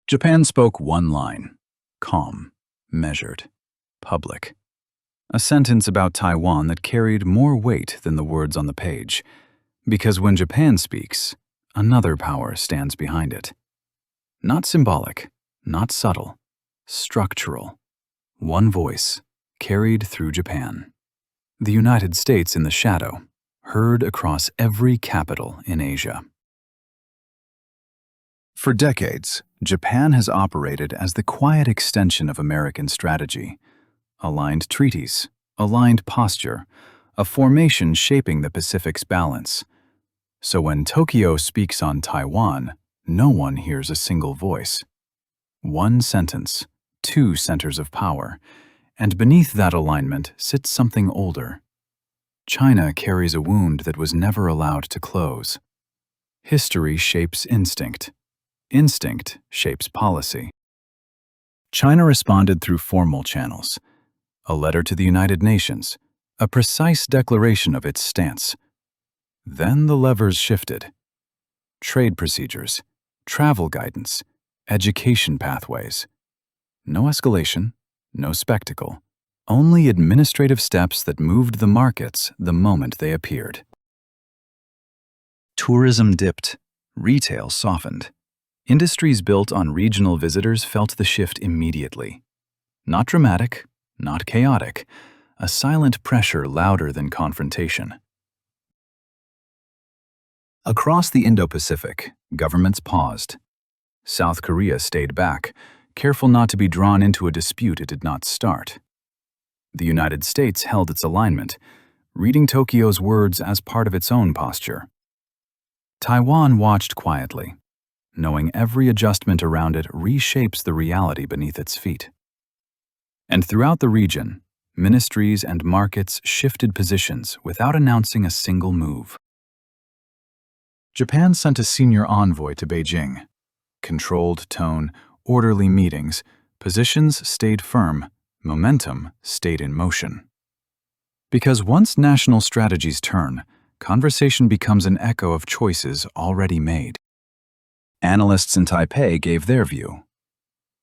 Japan spoke one line: calm, measured, public. A sentence about Taiwan that carried more weight than the words on the page. Because when Japan speaks, another power stands behind it. Not symbolic, not subtle, structural. One voice, carried through Japan. The United States in the shadow, heard across every capital in Asia. For decades, Japan has operated as the quiet extension of American strategy. Aligned treaties, aligned posture, a formation shaping the Pacific's balance. So when Tokyo speaks on Taiwan, no one hears a single voice. One sentence, two centers of power, and beneath that alignment sits something older. China carries a wound that was never allowed to close. History shapes instinct. Instinct shapes policy. China responded through formal channels. A letter to the United Nations, a precise declaration of its stance. Then the levers shifted. Trade procedures, travel guidance, education pathways. No escalation, no spectacle, only administrative steps that moved the markets the moment they appeared. Tourism dipped, retail softened. Industries built on regional visitors felt the shift immediately. Not dramatic, not chaotic, a silent pressure louder than confrontation. Across the Indo-Pacific, governments paused. South Korea stayed back, careful not to be drawn into a dispute it did not start. The United States held its alignment, reading Tokyo's words as part of its own posture. Taiwan watched quietly, knowing every adjustment around it reshapes the reality beneath its feet. And throughout the region, ministries and markets shifted positions without announcing a single move. Japan sent a senior envoy to Beijing. Controlled tone, orderly meetings, positions stayed firm, momentum stayed in motion. Because once national strategies turn, conversation becomes an echo of choices already made. Analysts in Taipei gave their view.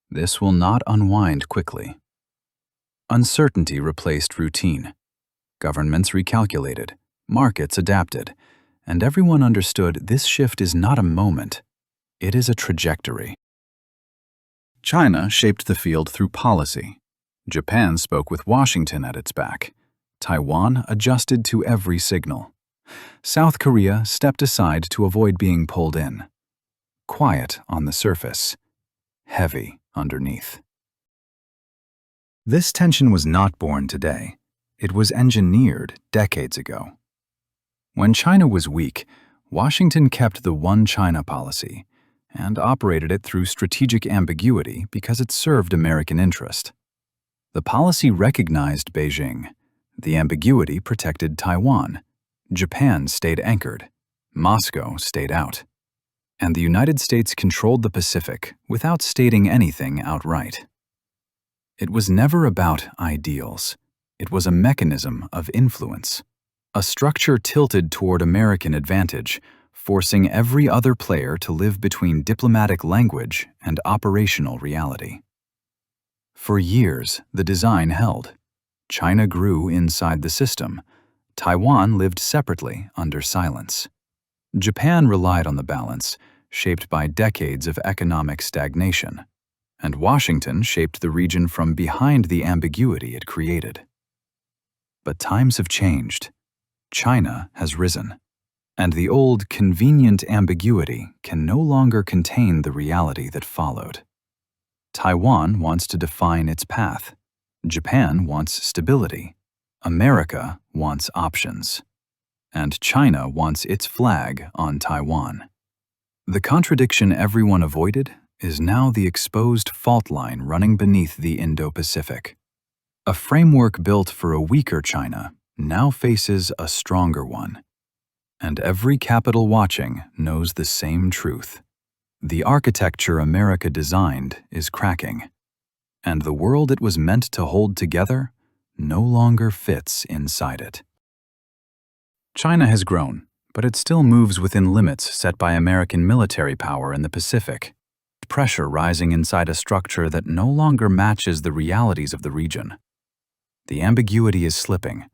This will not unwind quickly. Uncertainty replaced routine. Governments recalculated, markets adapted, and everyone understood this shift is not a moment, it is a trajectory. China shaped the field through policy. Japan spoke with Washington at its back. Taiwan adjusted to every signal. South Korea stepped aside to avoid being pulled in. Quiet on the surface, heavy underneath. This tension was not born today. It was engineered decades ago. When China was weak, Washington kept the One China policy and operated it through strategic ambiguity because it served American interest. The policy recognized Beijing. The ambiguity protected Taiwan. Japan stayed anchored. Moscow stayed out. And the United States controlled the Pacific without stating anything outright. It was never about ideals. It was a mechanism of influence. A structure tilted toward American advantage, forcing every other player to live between diplomatic language and operational reality. For years, the design held. China grew inside the system. Taiwan lived separately under silence. Japan relied on the balance, shaped by decades of economic stagnation. And Washington shaped the region from behind the ambiguity it created. But times have changed. China has risen, and the old convenient ambiguity can no longer contain the reality that followed. Taiwan wants to define its path. Japan wants stability. America wants options. And China wants its flag on Taiwan. The contradiction everyone avoided is now the exposed fault line running beneath the Indo-Pacific. A framework built for a weaker China now faces a stronger one. And every capital watching knows the same truth. The architecture America designed is cracking, and the world it was meant to hold together no longer fits inside it. China has grown, but it still moves within limits set by American military power in the Pacific. with pressure rising inside a structure that no longer matches the realities of the region. The ambiguity is slipping,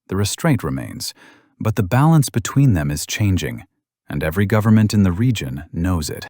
the restraint remains, but the balance between them is changing, and every government in the region knows it.